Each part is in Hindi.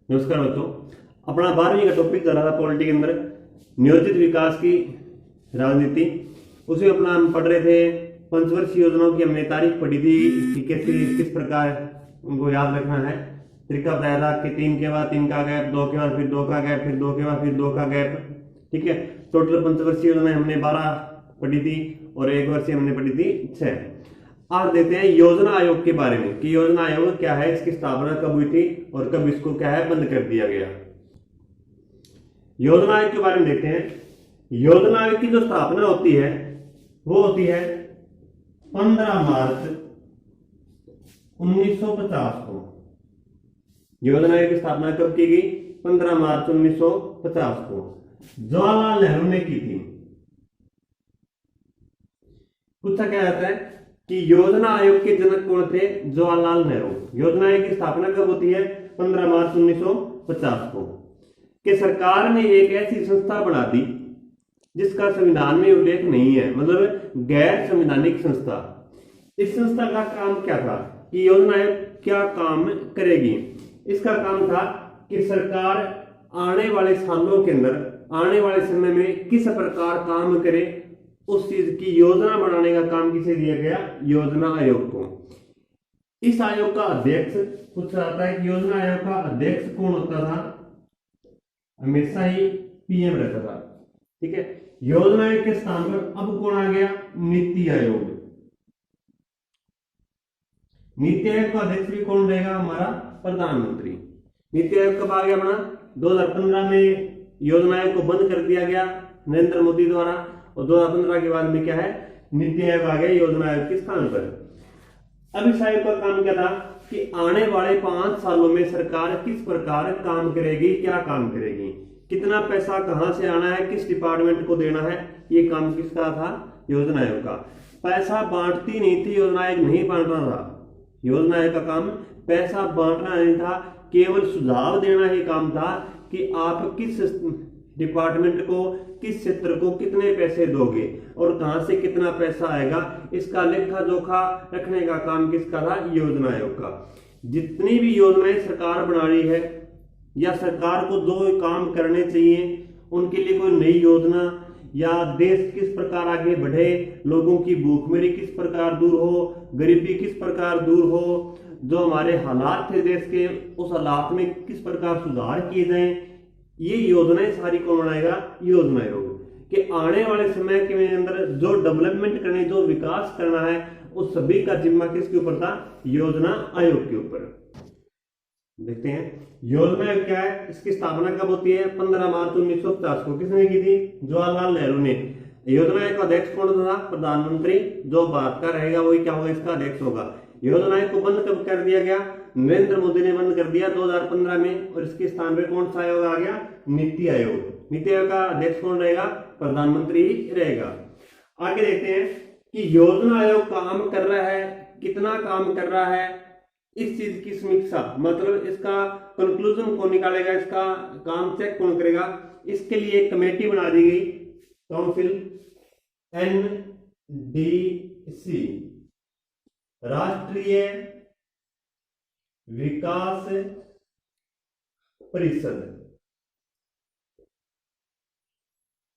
नमस्कार बच्चों। अपना 12वीं का टॉपिक चल रहा था पॉलिटी के अंदर नियोजित विकास की राजनीति। उसमें अपना हम पढ़ रहे थे पंचवर्षीय योजनाओं की। हमने तारीख पढ़ी थी कि कैसे किस प्रकार उनको याद रखना है। तरीका बताया था कि 3 के बाद 3 का गैप, 2 के बाद फिर 2 का गैप, फिर 2 के बाद फिर 2 का गैप। ठीक है, टोटल पंचवर्षीय योजना हमने 12 पढ़ी थी और एक वर्षीय हमने पढ़ी थी 6। आज देखते हैं योजना आयोग के बारे में कि योजना आयोग क्या है, इसकी स्थापना कब हुई थी और कब इसको क्या है बंद कर दिया गया। योजना आयोग के बारे में देखते हैं। योजना आयोग की जो स्थापना होती है वो होती है 15 मार्च 1950 को। योजना आयोग की स्थापना कब की गई? 15 मार्च 1950 को जवाहरलाल नेहरू ने की थी। पूछा क्या जाता है कि योजना आयोग के जनक कौन थे? जवाहरलाल नेहरू। योजना आयोग की स्थापना कब होती है? 15 मार्च 1950 को। कि सरकार ने एक ऐसी संस्था बना दी जिसका संविधान में उल्लेख नहीं है, मतलब गैर संवैधानिक संस्था। इस संस्था का काम क्या था कि योजना आयोग क्या काम करेगी? इसका काम था कि सरकार आने वाले सालों के अंदर, आने वाले समय में किस प्रकार काम करे, उस चीज की योजना बनाने का काम किसे दिया गया? योजना आयोग को। इस आयोग का अध्यक्ष पूछा जाता है कि योजना आयोग का अध्यक्ष कौन होता था? हमेशा ही पीएम रहता था। ठीक है, योजना आयोग के स्थान पर अब कौन आ गया? नीति आयोग। नीति आयोग का अध्यक्ष भी कौन रहेगा? हमारा प्रधानमंत्री। नीति आयोग कब आ गया अपना? 2015 में योजना आयोग को बंद कर दिया गया नरेंद्र मोदी द्वारा, और 2015 के बाद में क्या है? नीति आयोग आ गया योजना आयोग के स्थान पर। अब इस आयोग का काम क्या था कि आने वाले 5 सालों में सरकार किस प्रकार काम करेगी, क्या काम करेगी, कितना पैसा कहां से आना है, किस डिपार्टमेंट को देना है, ये काम किसका था? योजना आयोग का। पैसा बांटती नहीं थी योजना आयोग, नहीं बांट रहा था। योजना आयोग का काम पैसा बांटना नहीं था, केवल सुझाव देना ही काम था कि आप किस डिपार्टमेंट को, किस क्षेत्र को कितने पैसे दोगे और कहां से कितना पैसा आएगा, इसका लेखा जोखा रखने का काम किसका था? योजना आयोग का। जितनी भी योजनाएं सरकार बना रही है या सरकार को जो काम करने चाहिए, उनके लिए कोई नई योजना या देश किस प्रकार आगे बढ़े, लोगों की भूखमरी किस प्रकार दूर हो, गरीबी किस प्रकार दूर हो, जो हमारे हालात थे देश के, उस हालात में किस प्रकार सुधार किए जाएं, ये योजनाएं सारी कौन बनाएगा? योजना आयोग। कि आने वाले समय के अंदर जो डेवलपमेंट करने, जो विकास करना है, उस सभी का जिम्मा किसके ऊपर था? योजना आयोग के ऊपर। देखते हैं योजना आयोग क्या है, इसकी स्थापना कब होती है? 15 मार्च 1950 को। किसने की थी? जवाहरलाल नेहरू ने। योजना आयोग का अध्यक्ष कौन था? प्रधानमंत्री। जो भारत का रहेगा वही क्या होगा? इसका अध्यक्ष होगा। योजना आयोग को बंद कब कर दिया गया? नरेंद्र मोदी ने बंद कर दिया 2015 में, और इसके स्थान पर कौन सा आयोग आ गया? नीति आयोग। नीति आयोग का अध्यक्ष कौन रहेगा? प्रधानमंत्री रहेगा। आगे देखते हैं कि योजना आयोग काम कर रहा है, कितना काम कर रहा है, इस चीज की समीक्षा, मतलब इसका कंक्लूजन कौन निकालेगा, इसका काम चेक कौन करेगा, इसके लिए एक कमेटी बना दी गई, काउंसिल एनडीसी, राष्ट्रीय विकास परिषद।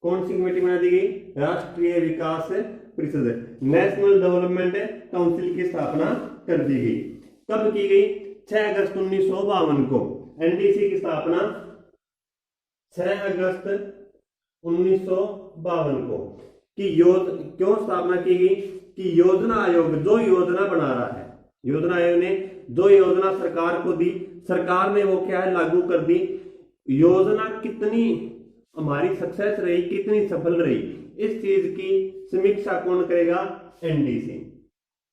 कौन सी कमेटी बना दी गई? राष्ट्रीय विकास परिषद, नेशनल डेवलपमेंट काउंसिल की स्थापना कर दी गई। कब की गई? 6 अगस्त 1952 को। एनडीसी की स्थापना 6 अगस्त 1952 को। क्यों स्थापना की गई? कि योजना आयोग जो योजना बना रहा है, योजना आयोग ने जो योजना सरकार को दी, सरकार ने वो क्या है? लागू कर दी। योजना कितनी हमारी सक्सेस रही, कितनी सफल रही, इस चीज की समीक्षा कौन करेगा? एनडीसी।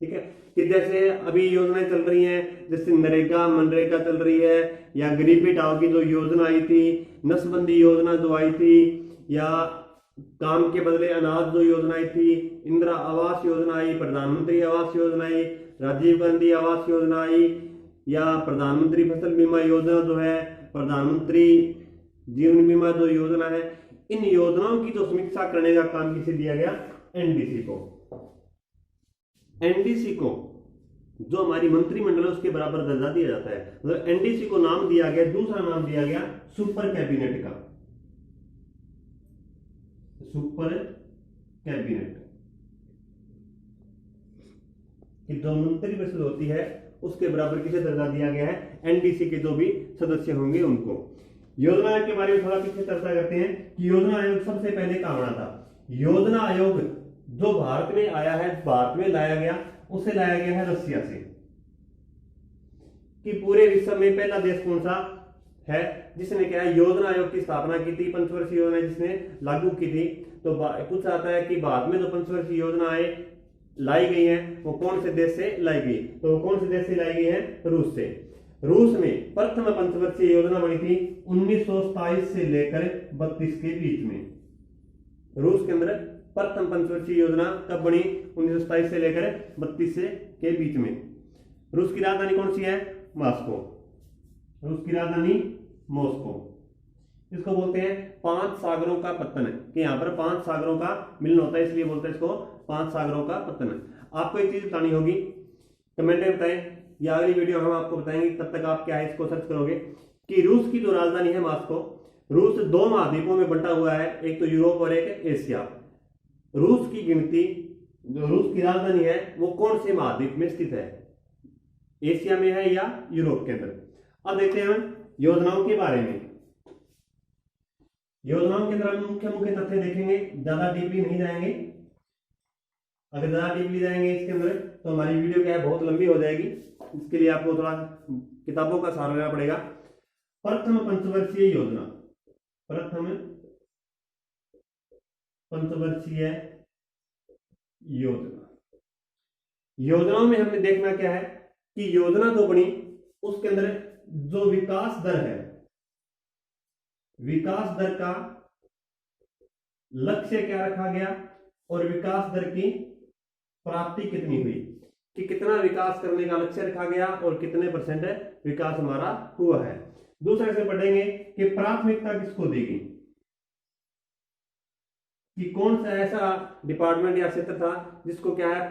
ठीक है, कि जैसे अभी योजनाएं चल रही हैं, जैसे नरेगा, मनरेगा चल रही है, या गरीबी हटाओ की जो योजना आई थी, नसबंदी योजना जो आई थी, या काम के बदले अनाज जो योजना आई थी, इंदिरा आवास योजना आई, प्रधानमंत्री आवास योजना आई, राजीव गांधी आवास योजना आई, या प्रधानमंत्री फसल बीमा योजना जो है, प्रधानमंत्री जीवन बीमा जो योजना है, इन योजनाओं की जो समीक्षा करने का काम किसे दिया गया? एनडीसी को। एनडीसी को जो हमारी मंत्रिमंडल है उसके बराबर दर्जा दिया जाता है। मतलब एनडीसी को नाम दिया गया, दूसरा नाम दिया गया सुपर कैबिनेट का, सुपर कैबिनेट कि जो मंत्रिपरिषद होती है उसके बराबर किसे दर्जा दिया गया है, एनडीसी के जो भी सदस्य होंगे उनको। योजना आयोग के बारे में थोड़ा पीछे चर्चा करते हैं कि योजना आयोग सबसे पहले कहां बना था। योजना आयोग जो भारत में आया है, भारत में लाया गया, उसे लाया गया है रसिया से। कि पूरे विश्व में पहला देश कौन सा है जिसने क्या है योजना आयोग की स्थापना की थी, पंचवर्षीय योजना जिसने लागू की थी। तो कुछ आता है कि भारत में जो पंचवर्षीय योजनाएं लाई गई हैं वो कौन से देश से लाई गई, तो वो कौन से देश से लाई गई है, रूस से। रूस में प्रथम पंचवर्षीय योजना बनी थी 1927 से लेकर 32 के बीच में। रूस के अंदर प्रथम पंचवर्षीय योजना कब बनी, 1927 से लेकर 32 के बीच में। रूस की राजधानी कौन सी है, मॉस्को। रूस की राजधानी मॉस्को। इसको बोलते हैं पांच सागरों का पत्तन, कि यहाँ पर पांच सागरों का मिलन होता है, इसलिए बोलते हैं इसको पांच सागरों का पत्तन। आपको एक चीज बतानी होगी, कमेंट में बताएं या अगली वीडियो हम आपको बताएंगे, तब तक आप क्या है इसको सर्च करोगे कि रूस की जो राजधानी है मॉस्को, रूस दो महाद्वीपों में बंटा हुआ है, एक तो यूरोप और एक एशिया। रूस की गिनती, जो रूस की राजधानी है वो कौन से महाद्वीप में स्थित है, एशिया में है या यूरोप के अंदर। अब देखते हैं हम योजनाओं के बारे में। योजनाओं के अंदर हम मुख्य मुख्य तथ्य देखेंगे, ज्यादा डीपली नहीं जाएंगे। अगर ज्यादा डीपली जाएंगे इसके अंदर तो हमारी वीडियो क्या है बहुत लंबी हो जाएगी, इसके लिए आपको थोड़ा किताबों का सहारा लेना पड़ेगा। प्रथम पंचवर्षीय योजना, प्रथम पंचवर्षीय योजना। योजनाओं में हमें देखना क्या है कि योजना जो बनी उसके अंदर जो विकास दर है, विकास दर का लक्ष्य क्या रखा गया और विकास दर की प्राप्ति कितनी हुई, कि कितना विकास करने का लक्ष्य रखा गया और कितने परसेंट विकास हमारा हुआ है। दूसरे से पढ़ेंगे कि प्राथमिकता किसको देगी, कि कौन सा ऐसा डिपार्टमेंट या क्षेत्र था जिसको क्या है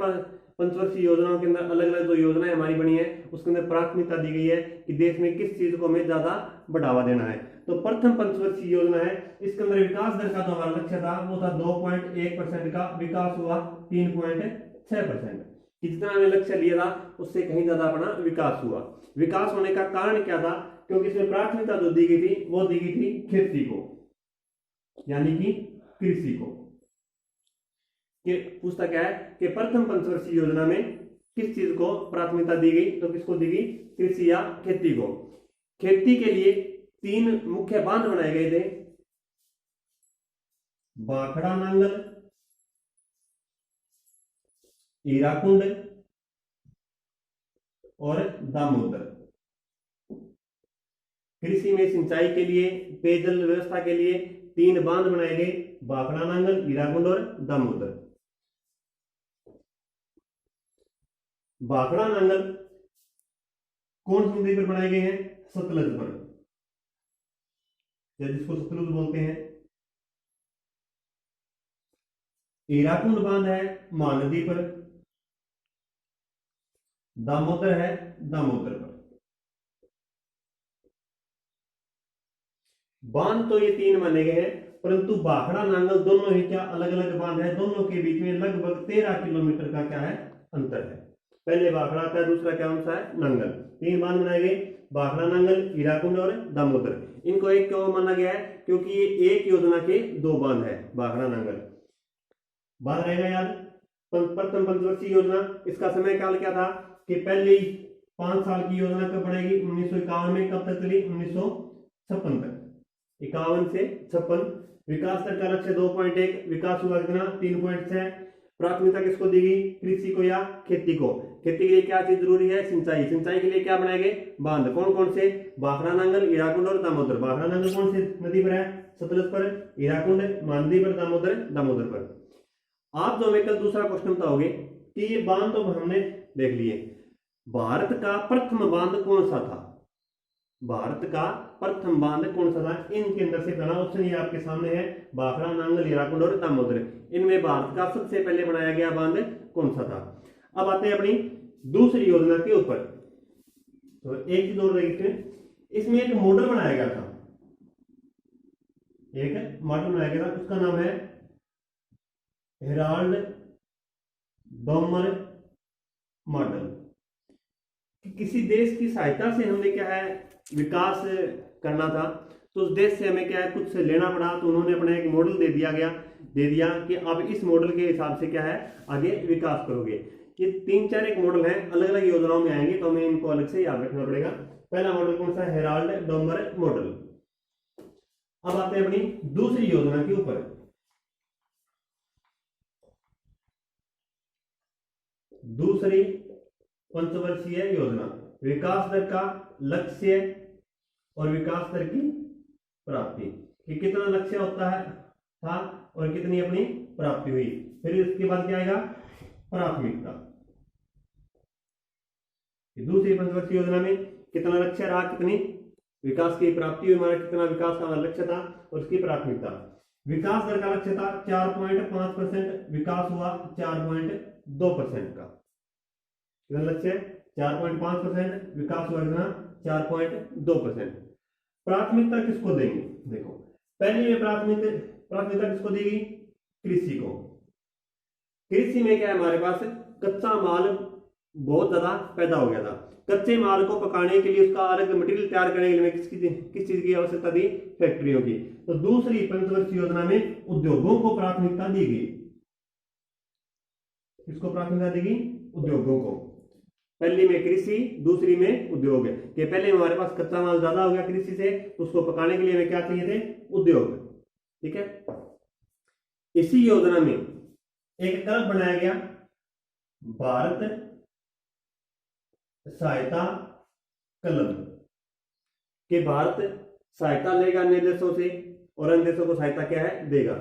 पंचवर्षीय योजनाओं के अंदर अलग अलग जो योजनाएं हमारी बनी है उसके अंदर प्राथमिकता दी गई है कि देश में किस चीज को हमें ज्यादा बढ़ावा देना है। तो प्रथम पंचवर्षीय योजना है, इसके अंदर विकास दर का जो हमारा लक्ष्य था वो था 2.1% का, विकास हुआ 3.6%। जितना हमने लक्ष्य लिया था उससे कहीं ज्यादा अपना विकास हुआ। विकास होने का कारण क्या था, क्योंकि इसमें प्राथमिकता जो दी गई थी वो दी गई थी खेती को, यानी कि कृषि को। पूछता क्या है कि प्रथम पंचवर्षीय योजना में किस चीज को प्राथमिकता दी गई, तो किसको दी गई, कृषि या खेती को। खेती के लिए 3 मुख्य बांध बनाए गए थे, भाखड़ा नांगल, हीराकुंड और दामोदर। कृषि में सिंचाई के लिए, पेयजल व्यवस्था के लिए 3 बांध बनाए गए, भाखड़ा नांगल, हीराकुंड और दामोदर। भाखड़ा नांगल कौन सी नदी पर बनाए गए हैं, सतलज पर, या जिसको सतलुज बोलते हैं। हीराकुंड बांध है महानदी पर, दामोदर है दामोदर पर। बांध तो ये 3 माने गए हैं, परंतु भाखड़ा नांगल दोनों ही क्या अलग अलग बांध है, दोनों के बीच में लगभग 13 किलोमीटर का क्या है अंतर है। पहले भाखड़ा आता है, दूसरा क्या सा है नांगल। 3 बांध बनाए गए, भाखड़ा नांगल, हीराकुंड और दामोदर। इनको एक क्यों माना गया है, क्योंकि ये एक योजना के 2 बांध है, भाखड़ा नांगल। बांध रहेगा याद। प्रथम पंचवर्षीय योजना, इसका समय काल क्या था कि पहले 5 साल की योजना कब बढ़ेगी, 1951 में, कब तक चली, 1956 तक, 51 से 56। विकास दर का लक्ष्य 2.1, विकास हुआ कितना, 3.6। प्राथमिकता किसको दी गई, कृषि को या खेती को। खेती के लिए क्या चीज जरूरी है, सिंचाई। सिंचाई के लिए क्या बनाए गए, बांध। कौन कौन से, भाखड़ा नांगल, हीराकुंड और दामोदर। भाखड़ा नांगल कौन सी नदी पर है, सतलज पर, हीराकुंड महानदी पर, दामोदर दामोदर पर। आप जो हमें कल दूसरा क्वेश्चन बताओगे कि ये बांध तो हमने देख लिए, भारत का प्रथम बांध कौन सा था, भारत का प्रथम बांध कौन सा था, इनके अंदर से बना ऑप्शन ये आपके सामने है, भाखड़ा नांगल, हीराकुंड और दामोदर। इनमें भारत का सबसे पहले बनाया गया बांध कौन सा था। अब आते हैं अपनी दूसरी योजना के ऊपर। तो एक चीज और देखते हैं, इसमें एक मॉडल बनाया गया था, एक मॉडल बनाया गया था, उसका नाम है हेराल्ड डॉमर मॉडल। किसी देश की सहायता से हमें क्या है विकास करना था, तो उस देश से हमें क्या है कुछ लेना पड़ा, तो उन्होंने अपना एक मॉडल दे दिया कि अब इस मॉडल के हिसाब से क्या है आगे विकास करोगे। ये 3-4 एक मॉडल है, अलग अलग योजनाओं में आएंगे, तो हमें इनको अलग से याद रखना पड़ेगा। पहला मॉडल कौन सा है? Herald Domar model. अब आते हैं अपनी दूसरी योजना के ऊपर। दूसरी पंचवर्षीय योजना, विकास दर का लक्ष्य और विकास दर की प्राप्ति, कि कितना लक्ष्य होता है था और कितनी अपनी प्राप्ति हुई। फिर इसके बाद क्या आएगा? प्राथमिकता। दूसरी पंचवर्षीय योजना में कितना लक्ष्य रहा, कितनी विकास की प्राप्ति हुई, हमारा कितना विकास का लक्ष्य था और उसकी प्राथमिकता। विकास दर का लक्ष्य था 4.5%, विकास हुआ 4.2% का। कितना लक्ष्य? 4.5%, विकास हुआ कितना? 4.2%। प्राथमिकता किसको देंगे? देखो, पहली में प्राथमिकता किसको देगी? कृषि को। कृषि में क्या है, हमारे पास कच्चा माल बहुत ज्यादा पैदा हो गया था। कच्चे माल को पकाने के लिए, उसका अलग मटेरियल तैयार करने के लिए किस चीज की आवश्यकता थी? फैक्ट्रियों की। तो दूसरी पंचवर्षीय योजना में उद्योगों को प्राथमिकता दी गई। किसको प्राथमिकता देगी? उद्योगों को। पहली में कृषि, दूसरी में उद्योग। कि पहले हमारे पास कच्चा माल ज्यादा हो गया कृषि से, तो उसको पकाने के लिए हमें क्या चाहिए थे? उद्योग। ठीक है। इसी योजना में एक क्लब बनाया गया, भारत सहायता क्लब, कि भारत सहायता लेगा अन्य देशों से और अन्य देशों को सहायता क्या है? देगा।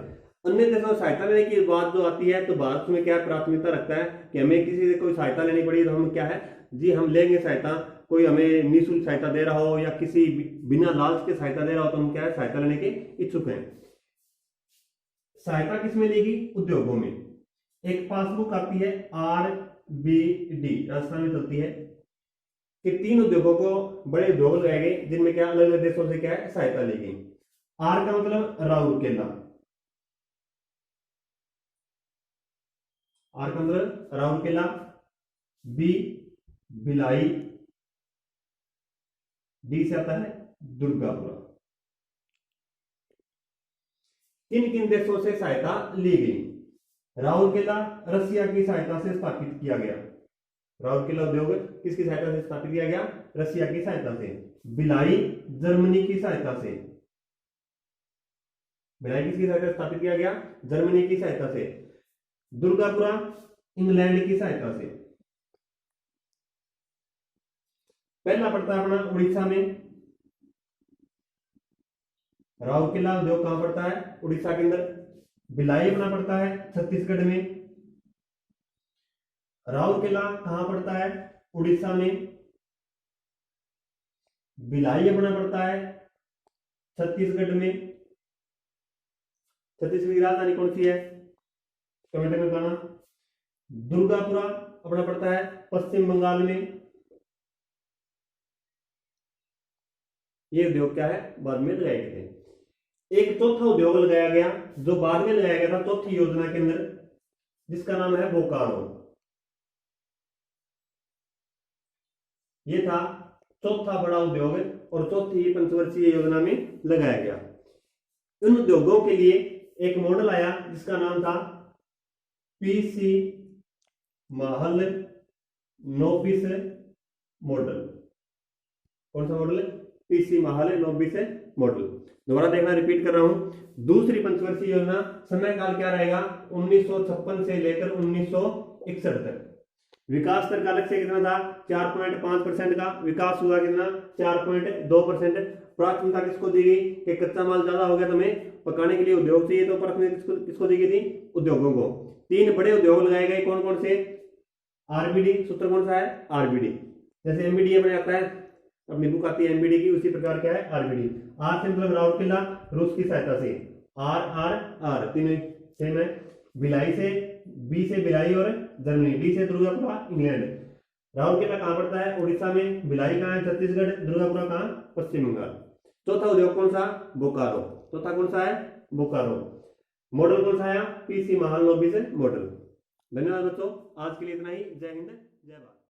अन्य देशों से सहायता लेने की बात जो आती है, तो भारत में क्या प्राथमिकता रखता है कि हमें किसी से कोई सहायता लेनी पड़ी तो हम क्या है जी हम लेंगे सहायता। कोई हमें निःशुल्क सहायता दे रहा हो या किसी बिना लालच के सहायता दे रहा हो, तो हम क्या है सहायता लेने के इच्छुक हैं। सहायता किसमें लेगी? उद्योगों में। एक पासबुक आती है RBD, राजस्थान में चलती है, कि 3 उद्योगों को बड़े उद्योग लगाए गए, जिनमें क्या अलग अलग देशों से क्या है सहायता ली गई। आर का मतलब राउरकेला, आर का मतलब राउरकेला, बी भिलाई, डी से आता है दुर्गापुरा। किन किन देशों से सहायता ली गई? राउरकेला रसिया की सहायता से स्थापित किया गया। राउरकेला उद्योग किसकी सहायता से स्थापित किया गया? रसिया की सहायता से। भिलाई जर्मनी की सहायता से। भिलाई किसकी सहायता से स्थापित किया गया? जर्मनी की सहायता से। दुर्गापुरा इंग्लैंड की सहायता से। पहला पड़ता है अपना उड़ीसा में। राउरकेला उद्योग कहां पड़ता है? उड़ीसा के अंदर। भिलाई अपना पड़ता है छत्तीसगढ़ में। राउरकेला कहां पड़ता है? उड़ीसा में। भिलाई अपना पड़ता है छत्तीसगढ़ में। छत्तीसगढ़ की राजधानी कौन सी है? कमेंट में बताना। दुर्गापुरा अपना पड़ता है पश्चिम बंगाल में। ये उद्योग क्या है? बाद में लगाए गए थे। एक चौथा उद्योग लगाया गया, जो बाद में लगाया गया था चौथी योजना के अंदर, जिसका नाम है बोकारो। ये था चौथा बड़ा उद्योग और चौथी पंचवर्षीय योजना में लगाया गया। इन उद्योगों के लिए एक मॉडल आया, जिसका नाम था पीसी माहल नोबिस मॉडल। कौन सा मॉडल है? पीसी माहल नोबिस मॉडल। दोबारा देखना, रिपीट कर रहा हूं। दूसरी पंचवर्षीय योजना समय काल क्या रहेगा? 1956 से लेकर 1961 तक। विकास दर का लक्ष्य कितना था? 4.5% का। विकास हुआ कितना? 4.2%। प्राथमिकता किसको दी गई कि कच्चा माल ज्यादा हो गया तो हमें पकाने के लिए उद्योग चाहिए, तो प्राथमिकता किसको दी गई थी? उद्योगों को। 3 बड़े उद्योग लगाए गए, कौन कौन से? आरबीडी, सूत्र कौन सा है? आरबीडी। जैसे एमबीडी में आता है, अपनी बुक आती है एमबीडी की, उसी प्रकार क्या है? आरबीडी। आर से मतलब राउरकेला, रूस की सहायता से। आर तीनों सेम है। भिलाई से, बी से भिलाई और जर्मनी, डी से दुर्गापुरा इंग्लैंड। राउरकेला कहाँ पड़ता है? उड़ीसा में। भिलाई कहाँ है? छत्तीसगढ़। दुर्गापुरा कहाँ? पश्चिम बंगाल। चौथा उद्योग कौन सा? बोकारो। चौथा कौन सा है? बोकारो। मॉडल कौन सा है? PC Mahalanobis model. धन्यवाद बच्चों, आज के लिए इतना ही। जय हिंद, जय भारत।